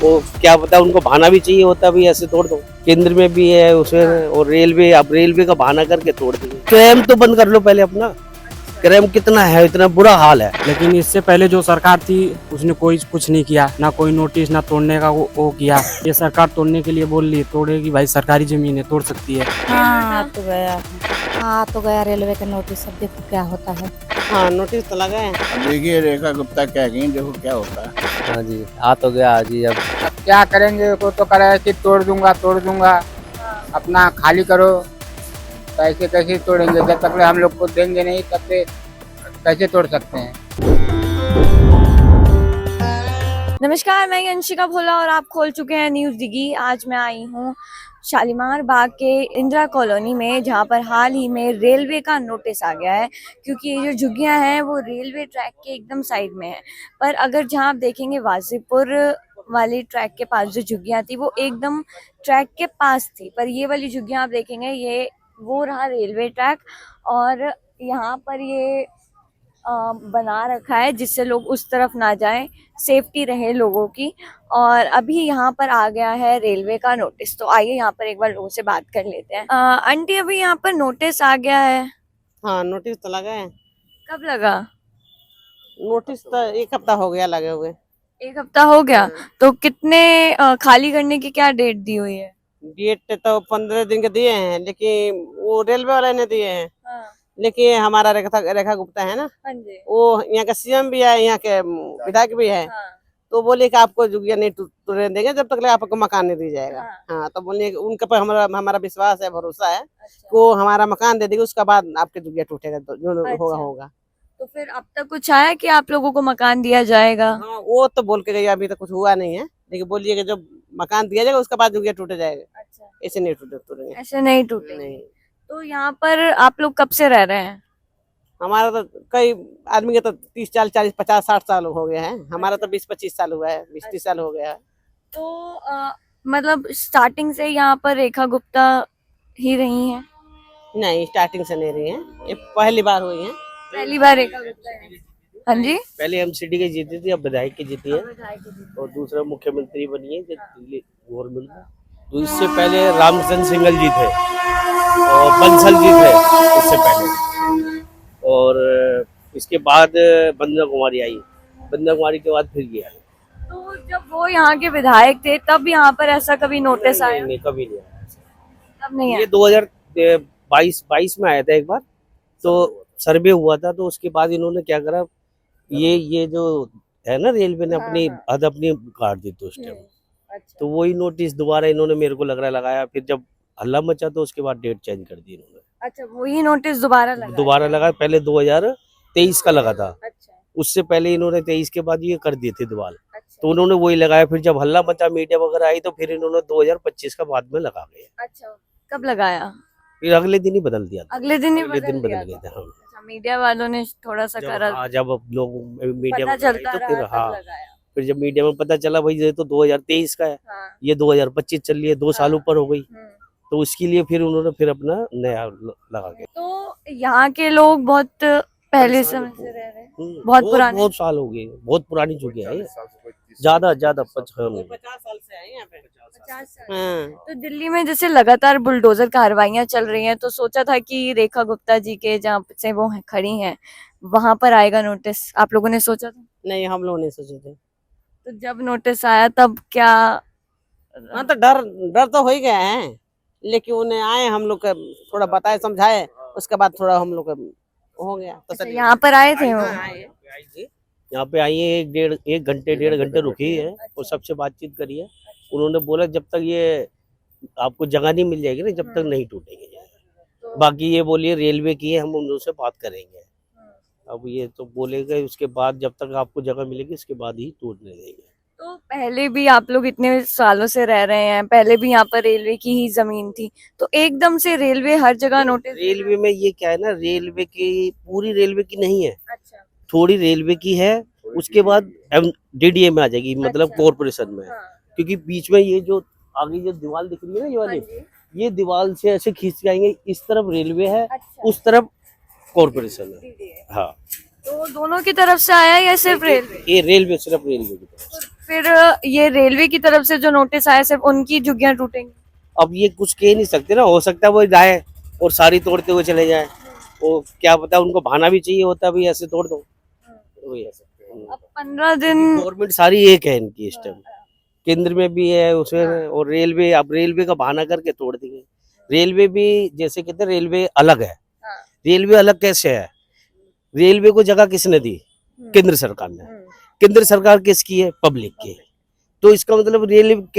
वो क्या पता उनको बहाना भी चाहिए होता भी ऐसे तोड़ दो। केंद्र में भी है उसमें, और रेलवे, अब रेलवे का बहाना करके तोड़ देंगे। क्राइम तो बंद कर लो पहले अपना, क्राइम कितना है, इतना बुरा हाल है। लेकिन इससे पहले जो सरकार थी उसने कोई कुछ नहीं किया, ना कोई नोटिस, ना तोड़ने का वो किया। ये सरकार तोड़ने के लिए बोल रही है, तोड़ेगी भाई, सरकारी जमीन है, तोड़ सकती है। हाँ तो गया रेलवे का नोटिस। अब देखो क्या होता है। हाँ नोटिस तो लगा है। देखिए रेखा गुप्ता क्या कहीं, देखो क्या होता है। हाँ जी, आ तो गया जी। अब क्या करेंगे, को तो करे कि तोड़ दूंगा अपना खाली करो। पैसे कैसे तोड़ेंगे, जब तक हम लोग को देंगे नहीं तब तक कैसे तोड़ सकते हैं। नमस्कार, मैं अंशिका भोला और आप खोल चुके हैं न्यूज़ दिगी। आज मैं आई हूँ शालीमार बाग के इंदिरा कॉलोनी में, जहाँ पर हाल ही में रेलवे का नोटिस आ गया है, क्योंकि ये जो झुग्गियाँ हैं वो रेलवे ट्रैक के एकदम साइड में है। पर अगर जहाँ आप देखेंगे वाजीपुर वाली ट्रैक के पास जो झुग्गियाँ थी वो एकदम ट्रैक के पास थी, पर ये वाली झुग्गियाँ आप देखेंगे ये वो रहा रेलवे ट्रैक, और यहाँ पर ये बना रखा है जिससे लोग उस तरफ ना जाएं, सेफ्टी रहे लोगों की। और अभी यहाँ पर आ गया है रेलवे का नोटिस, तो आइए यहाँ पर एक बार लोगों से बात कर लेते हैं। आंटी, अभी यहाँ पर नोटिस आ गया है। हाँ नोटिस तो लगा है। कब लगा? नोटिस तो 1 हफ्ता हो गया लगे हुए। 1 हफ्ता हो गया। तो कितने खाली करने की क्या डेट दी हुई है? डेट तो 15 दिन के दिए हैं, लेकिन वो रेलवे वाले ने दिए हैं। हाँ। लेकिन हमारा रेखा गुप्ता है ना, हाँ जी। वो यहाँ का सीएम भी है, यहाँ के विधायक भी है। हाँ। तो बोले कि आपको झुग्गियाँ नहीं तोड़ने देंगे जब तक आपको मकान नहीं दिया जाएगा। हाँ। हाँ तो बोलिए उनके पर हमारा विश्वास है, भरोसा है अच्छा। वो हमारा मकान दे देंगे, उसके बाद आपके झुग्गियाँ टूटेगा तो जो होगा अच्छा। होगा। तो फिर अब तक कुछ आया कि आप लोगों को मकान दिया जाएगा? हाँ वो तो बोल के गई, अभी तक कुछ हुआ नहीं है, लेकिन बोलिए कि जब मकान दिया जाएगा उसके बाद झुग्गियाँ टूटे जाएगा। अच्छा, ऐसे नहीं टूटेंगे। ऐसे नहीं टूटेंगे। नहीं, तो यहाँ पर आप लोग कब से रह रहे हैं? हमारा तो कई आदमी के तो 30 40 50 60 साल हो गए हैं, हमारा तो 20 25 साल हुआ है, 20 30 साल हो गया है। तो मतलब स्टार्टिंग से यहाँ पर रेखा गुप्ता ही रही हैं? नहीं, स्टार्टिंग से नहीं रही है, ये पहली बार हुई है। पहली बार रेखा गुप्ता है? हाँ जी। पहले एमसीडी की जीती थी, अब विधायक की जीती है, और दूसरा मुख्यमंत्री बनी है जो दिल्ली गवर्नमेंट में। तो इससे पहले रामचंद्र सिंगल जी थे और बंसल जी थे इससे पहले, और इसके बाद बंदना कुमारी आई, बंदना कुमारी के बाद फिर ये आई। तो जब वो यहाँ के विधायक थे तब यहाँ पर ऐसा कभी नोटिस आया? नहीं, कभी नहीं आया। तब नहीं ये आया? 2022 में आया था एक बार, तो सर्वे हुआ था, तो उसके बाद इन्होंने क्या करा, ये जो है ना रेलवे ने अपनी हद अपनी काट दी थी उस टाइम। अच्छा। तो वही नोटिस दोबारा इन्होंने मेरे को लग रहा लगाया, फिर जब हल्ला मचा तो उसके बाद डेट चेंज कर दी इन्होंने। अच्छा, वही नोटिस दोबारा लगा, पहले 2023 का लगा था, अच्छा। उससे पहले इन्होंने 23 के बाद ये कर दिए थे दोबारा, अच्छा। तो उन्होंने वही लगाया। फिर जब हल्ला मचा, मीडिया वगैरह आई, तो फिर इन्होंने 2025 का बाद में लगा गया। अच्छा, कब लगाया? फिर अगले दिन ही बदल दिया था। अगले दिन ही अगले दिन बदल बदल दिया गया था। हाँ। अच्छा, मीडिया वालों ने थोड़ा सा करा, जब लोग मीडिया पता में चलता तो रहा फिर तब हाँ, लगाया। फिर जब मीडिया में पता चला भाई ये तो 2023 का है, हाँ। ये 2025 चल रही है, 2 साल ऊपर हो गई, हम्म। तो उसके लिए फिर उन्होंने फिर अपना नया लगा के। तो यहाँ के लोग बहुत पहले समय से रह रहे हैं, बहुत पुराने, बहुत साल हो गए, बहुत पुरानी चुकी है ये, ज्यादा 50 साल से है यहाँ पे। 50 साल। हाँ। तो दिल्ली में जैसे लगातार बुलडोजर कार्रवाइयां चल रही हैं, तो सोचा था कि रेखा गुप्ता जी के जहाँ से वो खड़ी हैं वहां पर आएगा नोटिस, आप लोगों ने सोचा था? नहीं, हम लोग नहीं सोचे थे। तो जब नोटिस आया तब क्या? हाँ तो डर तो हो ही गया है, लेकिन उन्हें आए, हम लोग थोड़ा बताए समझाए, उसके बाद थोड़ा हम लोग हो गया। अच्छा, यहाँ पर आए थे वो? यहाँ पे आई है, 1-1.5 घंटे रुकी है और सबसे बातचीत करी है। उन्होंने बोला जब तक ये आपको जगह नहीं मिल जाएगी ना, जब तक नहीं टूटेंगे। बाकी ये बोलिए रेलवे की है, हम उनसे बात करेंगे। अब ये तो बोलेगा, उसके बाद जब तक आपको जगह मिलेगी उसके बाद ही टूटने देंगे। तो पहले भी आप लोग इतने सालों से रह रहे हैं, पहले भी यहाँ पर रेलवे की ही जमीन थी, तो एकदम से रेलवे हर जगह नोटिस? रेलवे में ये क्या है ना, रेलवे की पूरी रेलवे की नहीं है, अच्छा। थोड़ी रेलवे की है, उसके बाद डीडीए में आ जाएगी, मतलब अच्छा। कॉर्पोरेशन में। हाँ। क्योंकि बीच में ये जो आगे जो दीवार दिख रही है ना, ये वाली, हाँ जी। ये दीवार से ऐसे खींच के आएंगे, इस तरफ रेलवे है, अच्छा। उस तरफ कॉर्पोरेशन है। हाँ, तो दोनों की तरफ से आया या सिर्फ रेलवे? ये रेलवे, सिर्फ रेलवे की तरफ से। फिर ये रेलवे की तरफ से जो नोटिस आया सिर्फ उनकी झुग्गियां टूटेंगी? अब ये कुछ कह नहीं सकते ना, हो सकता है वो जाए और सारी तोड़ते हुए चले जाए, वो क्या पता, उनको भाना भी चाहिए होता भी ऐसे तोड़ दो, वही ऐसे। अब 15 दिन गवर्नमेंट सारी एक है इनकी इस टाइम, केंद्र में भी है उसमें, और रेलवे, अब रेलवे का बहाना करके तोड़ देंगे। रेलवे भी जैसे कहते हैं रेलवे अलग है, रेलवे अलग कैसे है? रेलवे को जगह किसने दी? केंद्र सरकार ने। केंद्र सरकार किसकी है? पब्लिक की। तो इसका मतलब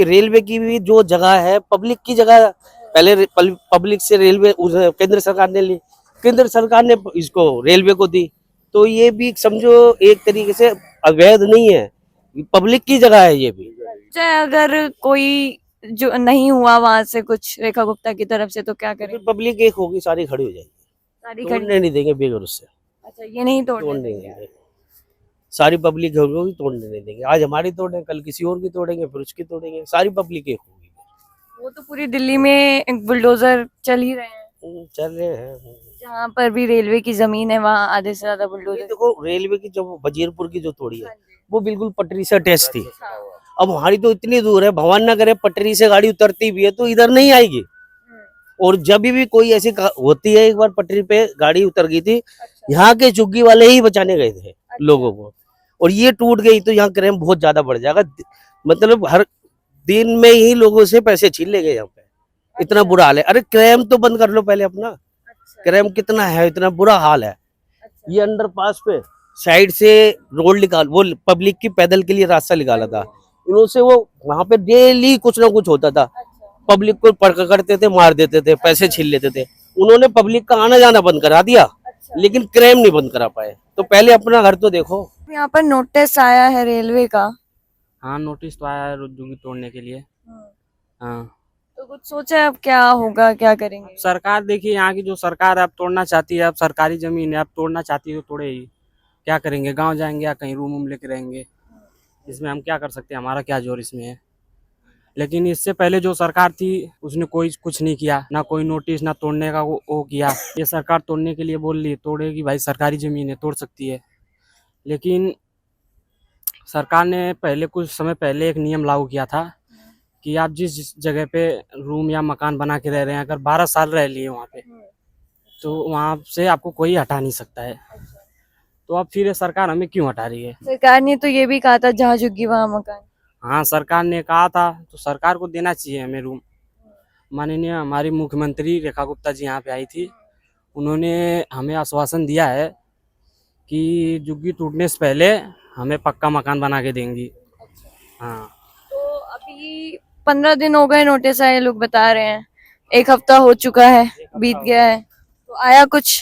रेलवे की भी जो जगह है पब्लिक की जगह, पहले पब्लिक से रेलवे केंद्र सरकार ने ली, केंद्र सरकार ने इसको रेलवे को दी, तो ये भी समझो एक तरीके से अवैध नहीं है, पब्लिक की जगह है ये भी। चाहे अगर कोई जो नहीं हुआ वहां से कुछ रेखा गुप्ता की तरफ से तो क्या फिर करें? पब्लिक एक होगी, सारी खड़ी हो जाएगी, सारी खड़ी? तोड़ने नहीं देंगे बेगर उससे, अच्छा, ये नहीं तोड़ने तोड़ने नहीं देंगे, सारी पब्लिक होगी, तोड़ने नहीं देंगे। आज हमारी तोड़ेंगे, कल किसी और की तोड़ेंगे, फिर उसकी तोड़ेंगे, सारी पब्लिक एक होगी। वो तो पूरी दिल्ली में एक बुलडोजर चल ही रहे हैं, चल रहे हैं। जहाँ पर भी रेलवे की जमीन है वहाँ आधे से ज्यादा ये बुलडोजर। देखो रेलवे की जो वजीरपुर की जो तोड़ी है वो बिल्कुल पटरी से अटैच थी, अब हमारी तो इतनी दूर है, भगवान ना करे पटरी से गाड़ी उतरती भी है तो इधर नहीं आएगी, और जब भी कोई ऐसी होती है, एक बार पटरी पे गाड़ी उतर गई थी, यहाँ के झुग्गी वाले ही बचाने गए थे लोगों को, और ये टूट गई तो यहाँ क्राइम बहुत ज्यादा बढ़ जाएगा, मतलब हर दिन में ही लोगों से पैसे छीन ले गए यहाँ पे, इतना बुरा हाल है। अरे क्राइम तो बंद कर लो पहले अपना, क्राइम कितना है, इतना बुरा हाल है। ये अंडरपास पे साइड से रोड निकाल, वो पब्लिक की पैदल के लिए रास्ता निकाला था इन्होंने से, वो वहां पे डेली कुछ ना कुछ होता था, पब्लिक को पकड़ते थे, मार देते थे, पैसे छीन लेते थे, उन्होंने पब्लिक का आना जाना बंद करा दिया, लेकिन क्राइम नहीं बंद करा पाए। तो पहले अपना घर तो देखो। यहाँ पर नोटिस आया है रेलवे का। हाँ, नोटिस तो आया है झुग्गी तोड़ने के लिए। हाँ, तो कुछ सोचा है अब क्या होगा, क्या करेंगे? सरकार देखिए, यहाँ की जो सरकार है अब तोड़ना चाहती है, अब सरकारी जमीन है, अब तोड़ना चाहती है तो तोड़े ही, क्या करेंगे? गांव जाएंगे या कहीं रूम वूम लेके रहेंगे? इसमें हम क्या कर सकते हैं, हमारा क्या जोर इसमें है। लेकिन इससे पहले जो सरकार थी उसने कोई कुछ नहीं किया, ना कोई नोटिस, ना तोड़ने का वो किया। ये सरकार तोड़ने के लिए बोल रही है, तोड़ेगी भाई, सरकारी जमीन है, तोड़ सकती है। लेकिन सरकार ने पहले कुछ समय पहले एक नियम लागू किया था कि आप जिस जगह पे रूम या मकान बना के रह रहे हैं, अगर 12 साल रह लिए वहाँ पे, तो वहाँ से आपको कोई हटा नहीं सकता है। तो अब फिर ये सरकार हमें क्यों हटा रही है? सरकार ने तो ये भी कहा था जहाँ झुग्गी वहाँ मकान। हाँ, सरकार ने कहा था, तो सरकार को देना चाहिए हमें रूम। माननीय हमारी मुख्यमंत्री रेखा गुप्ता जी यहाँ पे आई थी, उन्होंने हमें आश्वासन दिया है कि झुग्गी टूटने से पहले हमें पक्का मकान बना के देंगी। हाँ, तो अभी 15 दिन हो गए नोटिस आए, लोग बता रहे हैं, एक हफ्ता हो चुका है, बीत गया है, तो आया कुछ?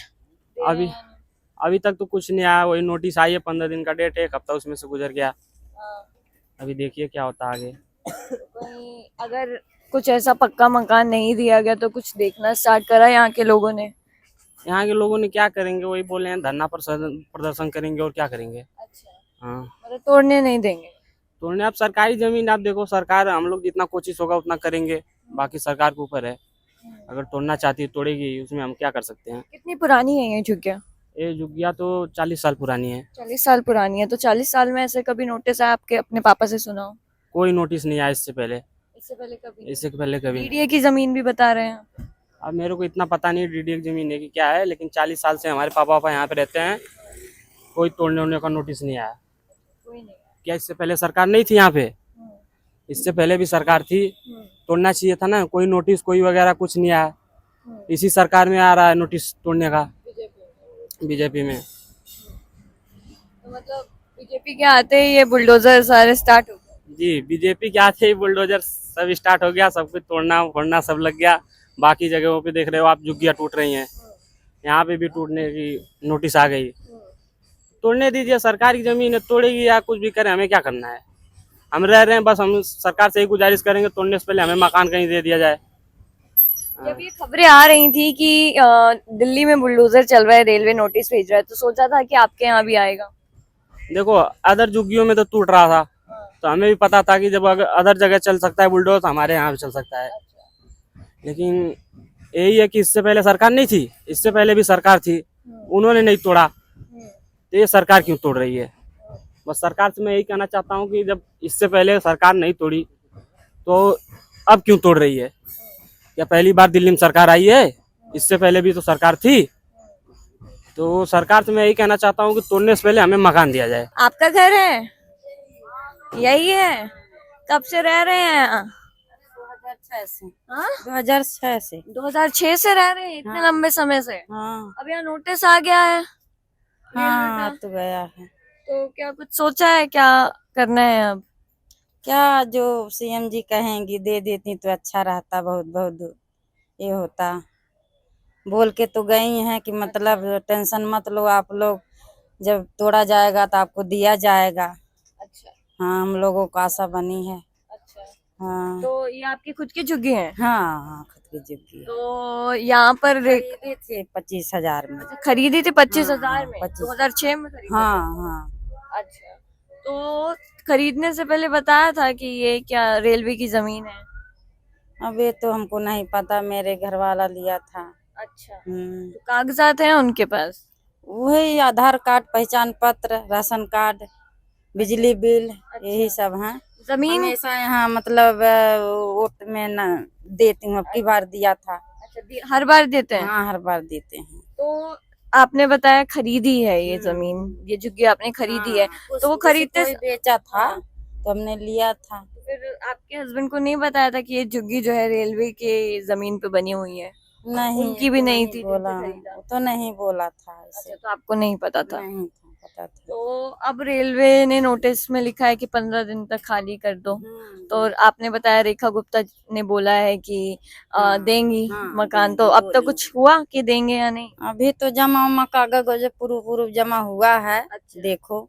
अभी तक तो कुछ नहीं आया, वही नोटिस आई है, 15 दिन का डेट है, एक हफ्ता उसमें से गुजर गया। अभी देखिए क्या होता है आगे। कहीं अगर कुछ ऐसा पक्का मकान नहीं दिया गया तो कुछ देखना स्टार्ट करा यहाँ के लोगों ने? यहाँ के लोगों ने क्या करेंगे, वही बोले हैं धरना प्रदर्शन करेंगे, और क्या करेंगे। अच्छा, हाँ, मतलब तोड़ने नहीं देंगे? तोड़ने, आप सरकारी जमीन, आप देखो सरकार, हम लोग जितना कोशिश होगा उतना करेंगे, बाकी सरकार के ऊपर है। अगर तोड़ना चाहती है तोड़ेगी, उसमें हम क्या कर सकते हैं। कितनी पुरानी है ये झुग्गियाँ? ये झुग्गियाँ तो 40 साल पुरानी है। 40 साल पुरानी है? तो 40 साल में ऐसे कभी नोटिस आया आपके अपने पापा से सुना हो? कोई नोटिस नहीं आया इससे पहले कभी? इससे पहले कभी नहीं। डीडीए की जमीन भी बता रहे हैं। अब मेरे को इतना पता नहीं डीडीए की जमीन है कि क्या है, लेकिन 40 साल से हमारे पापा यहाँ पे रहते हैं, कोई तोड़ने वोड़ने का नोटिस नहीं आया। कोई नहीं? क्या इससे पहले सरकार नहीं थी यहाँ पे? इससे पहले भी सरकार थी, तोड़ना चाहिए था ना, कोई नोटिस कोई वगैरह कुछ नहीं आया। इसी सरकार में आ रहा है नोटिस तोड़ने का, बीजेपी में। तो मतलब बीजेपी के आते ही ये बुलडोजर सारे स्टार्ट हो गए? जी, बीजेपी के आते ही बुलडोजर सब स्टार्ट हो गया, सब कुछ तोड़ना फोड़ना सब लग गया। बाकी जगहों पे देख रहे हो आप, झुग्गियाँ टूट रही हैं, यहाँ पे भी टूटने की नोटिस आ गई। तोड़ने दीजिए, सरकारी जमीन है, तोड़ेगी या कुछ भी करे, हमें क्या करना है। हम रह रहे हैं, बस हम सरकार से ही गुजारिश करेंगे, तोड़ने से पहले हमें मकान कहीं दे दिया जाए। जब ये खबरें आ रही थी कि दिल्ली में बुलडोजर चल रहा है, रेलवे नोटिस भेज रहा है, तो सोचा था कि आपके यहाँ भी आएगा? देखो, अदर झुग्गियों में तो टूट रहा था, तो हमें भी पता था कि जब अगर अदर जगह चल सकता है बुलडोजर, तो हमारे यहाँ भी चल सकता है। लेकिन यही है कि इससे पहले सरकार नहीं थी, इससे पहले भी सरकार थी, उन्होंने नहीं तोड़ा, तो ये सरकार क्यों तोड़ रही है? बस सरकार से मैं यही कहना चाहता हूँ कि जब इससे पहले सरकार नहीं तोड़ी तो अब क्यों तोड़ रही है? क्या पहली बार दिल्ली में सरकार आई है? इससे पहले भी तो सरकार थी। तो सरकार से मैं यही कहना चाहता हूँ कि तोड़ने से पहले हमें मकान दिया जाए। आपका घर है यही है? कब से रह रहे हैं यहाँ? 2006 से। हाँ? 2006 से। 2006 से रह रहे हैं इतने हाँ। लंबे समय से? हाँ अब यहाँ नोटिस आ गया है हाँ तो गया है। तो क्या कुछ सोचा है क्या करना है अब? क्या जो सीएम जी कहेंगी दे देती तो अच्छा रहता, बहुत बहुत ये होता। बोल के तो गई हैं कि मतलब टेंशन मत लो आप लोग, जब तोड़ा जाएगा तो आपको दिया जाएगा। अच्छा हाँ हम लोगों को आशा बनी है। अच्छा। हाँ तो ये आपकी खुद की झुग्गी है? हाँ हाँ खुद की झुग्गी है। तो यहाँ पर खरीदी थी 25,000 में। खरीदी थी 25,000 हाँ, में? 25,000 2006 में खरीदी? हाँ हाँ अच्छा। तो खरीदने से पहले बताया था कि ये क्या रेलवे की जमीन है? अब ये तो हमको नहीं पता, मेरे घर वाला लिया था। अच्छा। हम्म। तो कागजात हैं उनके पास? वही आधार कार्ड, पहचान पत्र, राशन कार्ड, बिजली बिल, यही सब हैं। जमीन? हमेशा यहाँ मतलब वोट में न देती हूँ, अब की बार दिया था। अच्छा हर बार देते हैं? हाँ हर बार देते हैं। तो आपने बताया खरीदी है ये जमीन, ये झुग्गी आपने खरीदी है, तो वो खरीदते कोई बेचा था तो हमने लिया था। फिर आपके हस्बैंड को नहीं बताया था कि ये झुग्गी जो है रेलवे के जमीन पे बनी हुई है? नहीं उनकी भी तो नहीं थी बोला, जिनसे खरीदा? वो तो नहीं बोला था ऐसे। अच्छा तो आपको नहीं पता था? नहीं था पता था। तो अब रेलवे ने नोटिस में लिखा है कि 15 दिन तक खाली कर दो। तो आपने बताया रेखा गुप्ता ने बोला है कि देंगी हाँ, मकान, तो देंगी, अब तक कुछ हुआ कि देंगे या नहीं? अभी तो जमा उमा कागज प्रूफ जमा हुआ है। अच्छा। देखो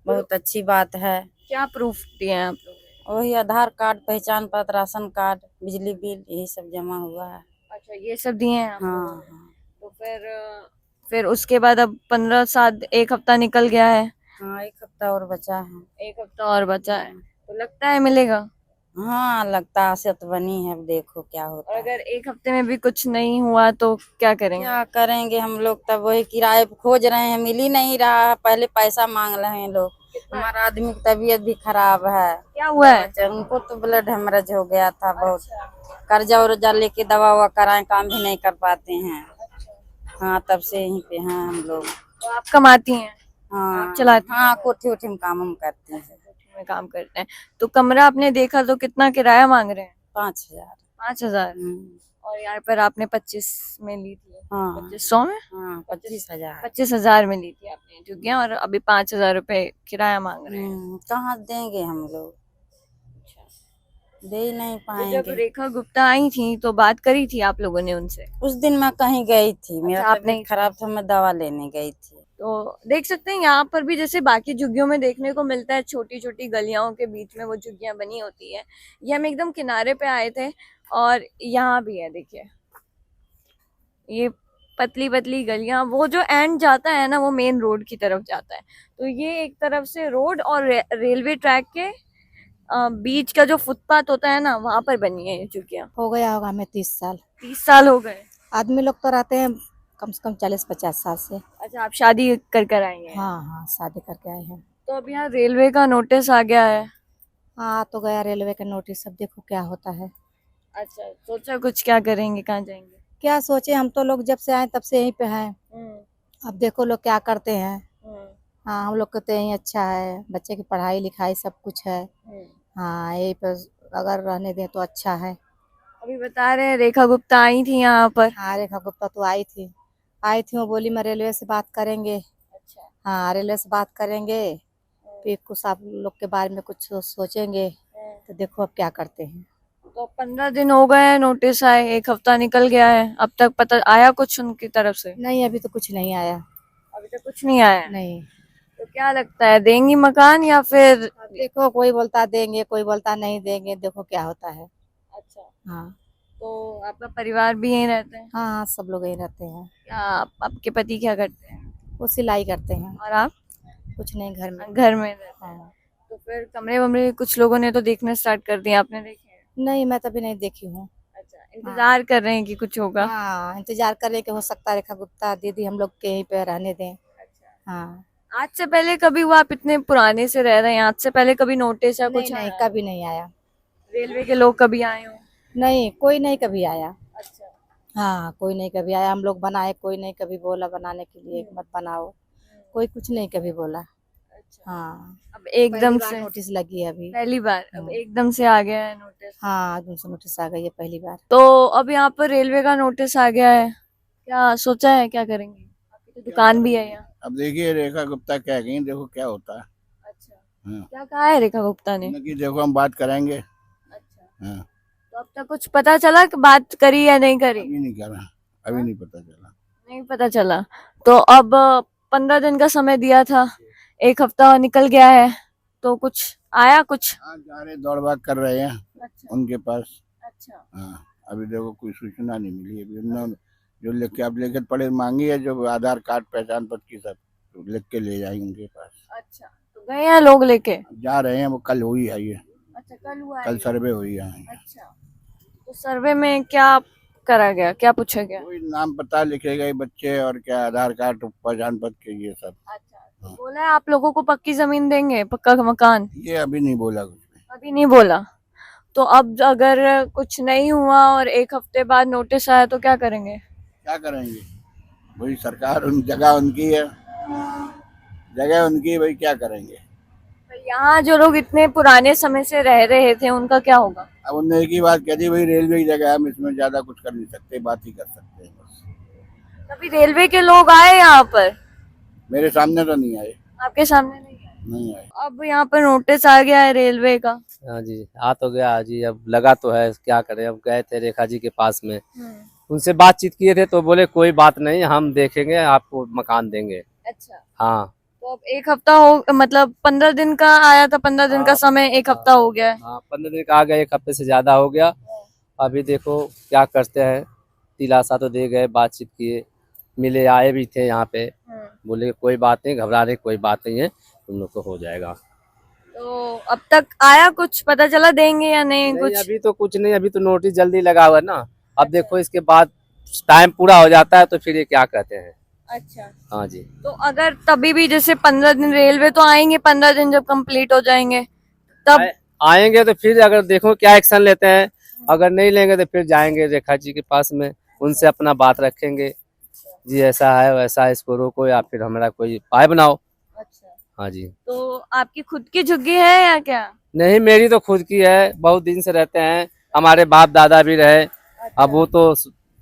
बहुत अच्छी बात है। क्या प्रूफ दिए हैं आप लोग? वही आधार कार्ड, पहचान पत्र, राशन कार्ड, बिजली बिल, यही सब जमा हुआ है। अच्छा ये सब दिए हैं आप हाँ लोगों ने? हाँ तो फिर उसके बाद अब 15 साल, एक हफ्ता निकल गया है। हाँ एक हफ्ता और बचा है। एक हफ्ता और बचा है, तो लगता है मिलेगा? हाँ लगता आशा तो बनी है, अब देखो क्या और होता है। अगर एक हफ्ते में भी कुछ नहीं हुआ तो क्या करेंगे? क्या करेंगे हम लोग, तब वही किराए पे खोज रहे हैं, मिल ही नहीं रहा है। पहले पैसा मांग रहे हैं लोग। हमारा आदमी की तबीयत भी खराब है। क्या हुआ है? उनको तो ब्लड हेमरेज हो गया था बहुत। कर्जा उर्जा लेके दवा ववा कराए, काम भी नहीं कर पाते हैं। हाँ तब से यहीं पे हैं हम लोग। तो आप कमाती हैं? हाँ आप चलाती हैं? हाँ कोठी वोठी में काम हम करते हैं। कोठी में काम करते हैं। तो कमरा आपने देखा तो कितना किराया मांग रहे हैं? 5,000। 5,000? और यहाँ पर आपने 25 में ली थी? हाँ 2500 में? हाँ 25,000। 25,000 में ली थी आपने झुग्गियां, और अभी 5,000 रुपए किराया मांग रहे हैं। कहाँ देंगे हम लोग, दे ही नहीं तो जब पाएंगे। रेखा गुप्ता आई थी तो बात करी थी आप लोगों ने उनसे? उस दिन मैं कहीं गई थी, मेरा आप नहीं तबीयत खराब था, मैं दवा लेने गई थी। तो देख सकते हैं यहाँ पर भी जैसे बाकी झुग्गियों में देखने को मिलता है, छोटी छोटी गलियों के बीच में वो झुग्गियां बनी होती है। ये हम एकदम किनारे पे आए थे और यहाँ भी है, देखिए ये पतली पतली गलियां, वो जो एंड जाता है ना वो मेन रोड की तरफ जाता है। तो ये एक तरफ से रोड और रेलवे ट्रैक के बीच का जो फुटपाथ होता है ना, वहां पर बनी है ये झुग्गियां। हो गया होगा हमें 30 साल। 30 साल हो गए? आदमी लोग तो रहते हैं कम से कम 40-50 साल से। अच्छा आप शादी कर कर आई हैं? हाँ हाँ शादी करके आए हैं। तो अब यहाँ रेलवे का नोटिस आ गया है? हाँ तो गया रेलवे का नोटिस, अब देखो क्या होता है। अच्छा सोचा कुछ क्या करेंगे, कहाँ जाएंगे? क्या सोचे, हम तो लोग जब से आए तब से यहीं पे हैं। अब देखो लोग क्या करते हैं। हाँ हम लोग को तो यहीं अच्छा है, बच्चे की पढ़ाई लिखाई सब कुछ है। हाँ यहीं पर अगर रहने दें तो अच्छा है। अभी बता रहे हैं रेखा गुप्ता आई थी यहाँ पर। हाँ रेखा गुप्ता तो आई थी, वो बोली मैं रेलवे से बात करेंगे। अच्छा। हाँ रेलवे से बात करेंगे, फिर कुछ आप लोग के बारे में कुछ सोचेंगे। तो देखो अब क्या करते हैं। तो 15 दिन हो गए हैं नोटिस आए, एक हफ्ता निकल गया है, अब तक पता आया कुछ उनकी तरफ से? नहीं अभी तो कुछ नहीं आया। अभी तक कुछ नहीं आया? नहीं। तो क्या लगता है देंगी मकान या फिर? अब देखो कोई बोलता देंगे, कोई बोलता नहीं देंगे, देखो क्या होता है। अच्छा। हाँ तो आपका परिवार भी यहीं रहते हैं? हाँ हाँ सब लोग यहीं रहते हैं। क्या आपके पति क्या करते हैं? वो सिलाई करते हैं। और आप? कुछ नहीं, घर में। घर में रहते हैं। हाँ। तो फिर कमरे वमरे कुछ लोगों ने तो देखने स्टार्ट कर दिए, आपने देखे हैं? नहीं मैं तभी नहीं देखी हूँ। अच्छा इंतजार कर रहे हैं कि कुछ होगा? हाँ इंतजार कर रहे कि हो सकता है रेखा गुप्ता दीदी हम लोग के यहीं पे रहने दें। अच्छा। हाँ आज से पहले कभी हुआ? आप इतने पुराने से रह रहे हैं, आज से पहले कभी नोटिस या कुछ नहीं नहीं आया? कभी नहीं आया। रेलवे के लोग कभी आए हो? नहीं कोई नहीं कभी आया। अच्छा। हाँ कोई नहीं कभी आया। हम लोग बनाए, कोई नहीं कभी बोला बनाने के लिए मत बनाओ। कोई कुछ नहीं कभी बोला। अच्छा। हाँ अब एकदम पहली बार से नोटिस लगी है अभी। पहली बार अब हाँ। एकदम से आ गया है नोटिस। हाँ एकदम से नोटिस आ गई है पहली बार। तो अब यहाँ पर रेलवे का नोटिस आ गया है, क्या सोचा है, क्या करेंगे? आपकी तो दुकान भी है यहाँ। अब देखिए रेखा गुप्ता कह गई, देखो क्या होता है। अच्छा। हाँ। क्या कहा है रेखा गुप्ता ने? कि देखो हम बात करेंगे। अच्छा। हाँ। तो अब तक कुछ पता चला कि बात करी या नहीं करी? अभी नहीं करा, अभी नहीं पता चला। नहीं पता चला। तो अब 15 दिन का समय दिया था, 1 हफ्ता निकल गया है, तो कुछ आया कुछ? हाँ जा रहे, दौड़ भाग कर रहे हैं अच्छा। उनके पास। अच्छा। हाँ अभी देखो कोई सूचना नहीं मिली। अभी उन्होंने जो लिख के अब लिखित पढ़े मांगी है, जो आधार कार्ड पहचान पत्र की सब, तो लिख के ले जाएंगे उनके पास। अच्छा, तो गए हैं लोग लेके? अब जा रहे हैं, वो कल हुई है ये। अच्छा, कल हुआ है कल ये? सर्वे हुई है। अच्छा, तो सर्वे में क्या करा गया, क्या पूछा गया? कोई नाम पता लिखे गए बच्चे और क्या आधार कार्ड पहचान पत्र के ये सब। अच्छा, तो हाँ। बोला है आप लोगों को पक्की जमीन देंगे, पक्का मकान? ये अभी नहीं बोला कुछ भी। अभी नहीं बोला। तो अब अगर कुछ नहीं हुआ और 1 हफ्ते बाद नोटिस आया तो क्या करेंगे? क्या करेंगे, वही सरकार, उन जगह उनकी है, जगह उनकी है, भाई क्या करेंगे। तो यहाँ जो लोग इतने पुराने समय से रह रहे थे उनका क्या होगा? अब उनने एक ही बात कह दी, भाई रेलवे की जगह है, हम इसमें ज्यादा कुछ कर नहीं सकते, बात ही कर सकते हैं बस। कभी रेलवे के लोग आए यहाँ पर? मेरे सामने तो नहीं आए, आपके सामने नहीं आए? नहीं आए। अब यहाँ पर नोटिस आ गया है रेलवे का। हाँ जी, आ तो गया जी, अब लगा तो है, क्या करें। अब गए थे रेखा जी के पास में, उनसे बातचीत किए थे तो बोले कोई बात नहीं, हम देखेंगे, आपको मकान देंगे। अच्छा, हाँ तो अब 1 हफ्ता हो, मतलब 15 दिन का आया था, 15 दिन का हाँ। समय, 1 हफ्ता हो गया है। हाँ 15 दिन का आ गया, 1 हफ्ते से ज्यादा हो गया। अभी देखो क्या करते हैं, दिलासा तो दे गए, बातचीत किए, मिले, आए भी थे यहाँ पे, बोले कोई बात नहीं, घबराने कोई बात नहीं है, तुम लोग को हो जाएगा। तो अब तक आया कुछ, पता चला देंगे या नहीं नहीं कुछ? अभी तो कुछ नहीं, अभी तो नोटिस जल्दी लगा हुआ है ना। अब देखो इसके बाद टाइम पूरा हो जाता है तो फिर ये क्या कहते हैं। अच्छा, हाँ जी, तो अगर तभी भी जैसे 15 दिन, रेलवे तो आएंगे 15 दिन जब कंप्लीट हो जाएंगे तब? आएंगे तो फिर अगर देखो क्या एक्शन लेते हैं, अगर नहीं लेंगे तो फिर जाएंगे रेखा जी के पास में, उनसे अपना बात रखेंगे, जी ऐसा है वैसा है, इसको रोको या फिर हमारा कोई उपाय बनाओ। अच्छा, हाँ जी, तो आपकी खुद की झुग्गी है या क्या? नहीं मेरी तो खुद की है, बहुत दिन से रहते हैं, हमारे बाप दादा भी रहे, अब वो तो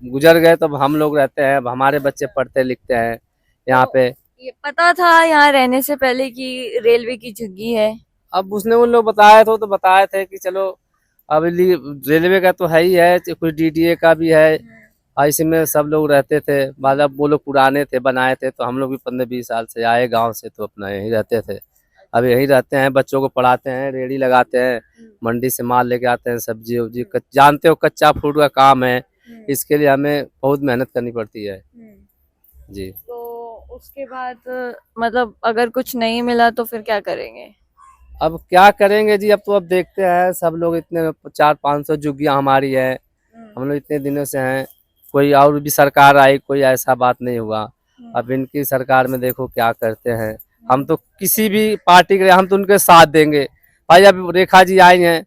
गुजर गए, तो अब हम लोग रहते हैं, अब हमारे बच्चे पढ़ते लिखते हैं यहाँ पे। ये पता था यहाँ रहने से पहले कि रेलवे की झुग्गी है? अब उसने उन लोग बताया तो बताए थे कि चलो अब रेलवे का तो है ही है, कुछ डीडीए का भी है, और इसमें सब लोग रहते थे, मतलब वो लोग पुराने थे, बनाए थे, तो हम लोग भी 15-20 साल से आए गांव से, तो अपना यहीं रहते थे, अब यहीं रहते हैं, बच्चों को पढ़ाते हैं, रेड़ी लगाते हैं, मंडी से माल लेके आते हैं, सब्जी उब्जी, जानते हो कच्चा फ्रूट का काम है, इसके लिए हमें बहुत मेहनत करनी पड़ती है जी। तो उसके बाद मतलब अगर कुछ नहीं मिला तो फिर क्या करेंगे? अब क्या करेंगे जी, अब तो अब देखते हैं, सब लोग इतने 400-500 झुग्गियाँ हमारी है, हम लोग इतने दिनों से हैं, कोई और भी सरकार आई, कोई ऐसा बात नहीं हुआ। अब इनकी सरकार में देखो क्या करते हैं, हम तो किसी भी पार्टी के, हम तो उनके साथ देंगे भाई। अब रेखा जी आई हैं,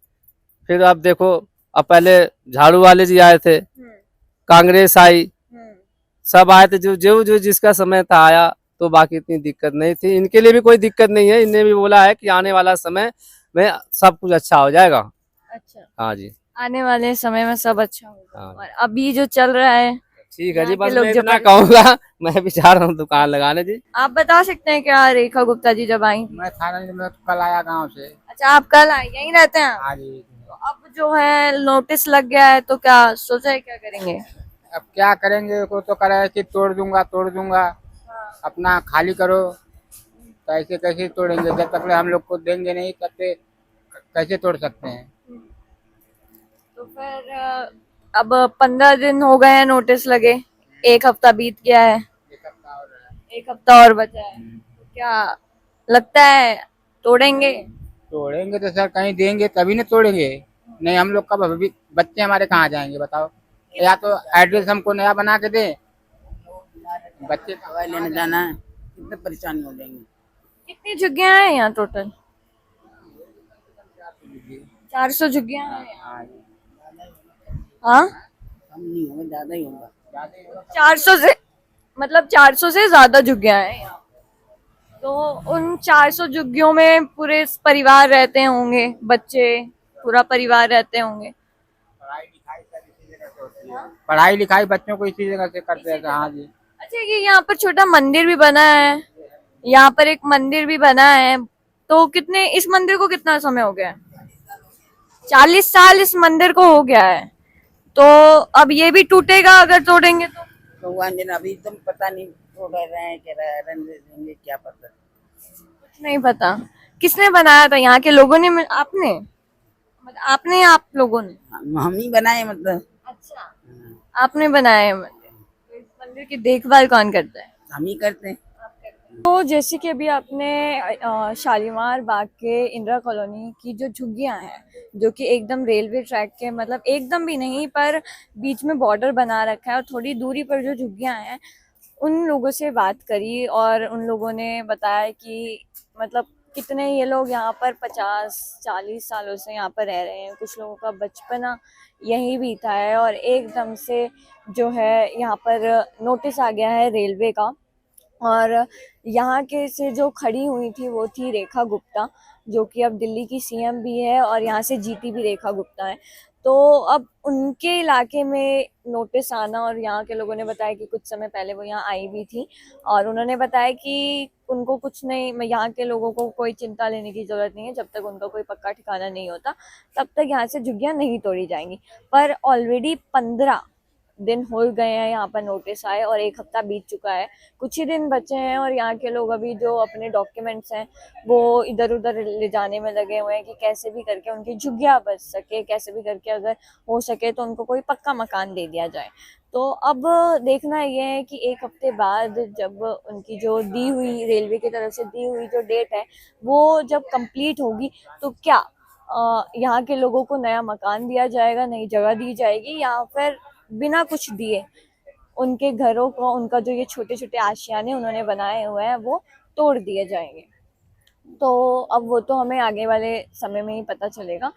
फिर अब देखो, अब पहले झाड़ू वाले जी आए थे, कांग्रेस आई, सब आए थे, जो जो जो जिसका समय था आया, तो बाकी इतनी दिक्कत नहीं थी, इनके लिए भी कोई दिक्कत नहीं है, इन्हें भी बोला है कि आने वाला समय में सब कुछ अच्छा हो जाएगा। अच्छा, हाँ जी, आने वाले समय में सब अच्छा होगा। हाँ। और अभी जो चल रहा है, ठीक है जी, यहाँ के बस लोग मैं जो इतना पढ़- कहूँगा, मैं भी जा रहा हूँ दुकान लगाने जी। आप बता सकते हैं क्या रेखा गुप्ता जी जब आई? मैं थाना में कल आया गांव से। अच्छा, आप कल आए, यहीं रहते हैं आप? हाँ जी। तो अब जो है नोटिस लग गया है, तो क्या सोचा है, क्या करेंगे? अब क्या करेंगे, को तो करे कि तोड़ दूंगा, अपना खाली करो, तो ऐसे कैसे तोड़ेंगे, जब तक हम लोग को देंगे नहीं तब तक कैसे तोड़ सकते हैं। तो फिर अब 15 दिन हो गए हैं नोटिस लगे, 1 हफ्ता बीत गया है, 1 हफ्ता और बचा है, तो क्या लगता है तोड़ेंगे? तोड़ेंगे तो सर कहीं देंगे तभी ना तोड़ेंगे, नहीं हम लोग का बच्चे हमारे कहाँ जाएंगे बताओ, या तो एड्रेस हमको नया बना के दे, बच्चे दवाई लेने जाना है, कितने परेशानी हो जाएंगी। कितनी झुग्गियां हैं यहाँ टोटल? 400 झुग्गियां हैं यहाँ। हाँ, कम नहीं होगा, ज्यादा ही होगा। 400 से मतलब 400 से ज्यादा झुग्गियां हैं यहाँ। तो उन 400 झुग्गियों में पूरे परिवार रहते होंगे, बच्चे, पूरा परिवार रहते होंगे। पढ़ाई लिखाई बच्चों को इसी जगह से करते हैं। हाँ जी। अच्छा, ये यहाँ पर छोटा मंदिर भी बना है, यहाँ पर एक मंदिर भी बना है, तो कितने, इस मंदिर को कितना समय हो गया है? 40 साल इस मंदिर को हो गया है। तो अब ये भी टूटेगा अगर तोड़ेंगे तो? भगवान जी ने अभी तुम पता नहीं तोड़ रहे हैं कि रहने देंगे, क्या पता। कुछ नहीं पता। किसने बनाया था? यहाँ के लोगों ने? आपने? मतलब आपने या आप लोगों ने? हम ही बनाए मतलब। अच्छा, आपने बनाया है मंदिर। तो इस मंदिर की देखभाल कौन करता है? हम ही करते हैं। तो जैसे कि अभी आपने शालीमार बाग के इंदिरा कॉलोनी की जो झुग्गियां हैं, जो कि एकदम रेलवे ट्रैक के, मतलब एकदम भी नहीं पर बीच में बॉर्डर बना रखा है, और थोड़ी दूरी पर जो झुग्गियां हैं, उन लोगों से बात करी और उन लोगों ने बताया कि मतलब कितने ये लोग यहाँ पर 50-40 सालों से यहाँ पर रह रहे हैं। कुछ लोगों का बचपना यहीं बीता है और एकदम से जो है यहाँ पर नोटिस आ गया है रेलवे का। और यहाँ के से जो खड़ी हुई थी वो थी रेखा गुप्ता, जो कि अब दिल्ली की सीएम भी है और यहाँ से जीती भी रेखा गुप्ता है। तो अब उनके इलाके में नोटिस आना, और यहाँ के लोगों ने बताया कि कुछ समय पहले वो यहाँ आई भी थी और उन्होंने बताया कि उनको कुछ नहीं, यहाँ के लोगों को कोई चिंता लेने की ज़रूरत नहीं है। जब तक उनका कोई पक्का ठिकाना नहीं होता तब तक यहाँ से झुग्गियाँ नहीं तोड़ी जाएंगी। पर ऑलरेडी 15 दिन हो गए हैं यहाँ पर नोटिस आए और 1 हफ्ता बीत चुका है। कुछ ही दिन बचे हैं और यहाँ के लोग अभी जो अपने डॉक्यूमेंट्स हैं वो इधर उधर ले जाने में लगे हुए हैं कि कैसे भी करके उनकी झुग्गियाँ बच सके, कैसे भी करके अगर हो सके तो उनको कोई पक्का मकान दे दिया जाए। तो अब देखना ये है कि 1 हफ्ते बाद जब उनकी जो दी हुई, रेलवे की तरफ से दी हुई जो डेट है वो जब कंप्लीट होगी तो क्या यहाँ के लोगों को नया मकान दिया जाएगा, नई जगह दी जाएगी, या फिर बिना कुछ दिए उनके घरों को, उनका जो ये छोटे छोटे आशियाने उन्होंने बनाए हुए हैं वो तोड़ दिए जाएंगे। तो अब वो तो हमें आगे वाले समय में ही पता चलेगा।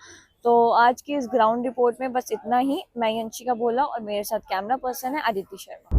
तो आज की इस ग्राउंड रिपोर्ट में बस इतना ही। मैं अंशिका भोला और मेरे साथ कैमरा पर्सन है आदित्य शर्मा।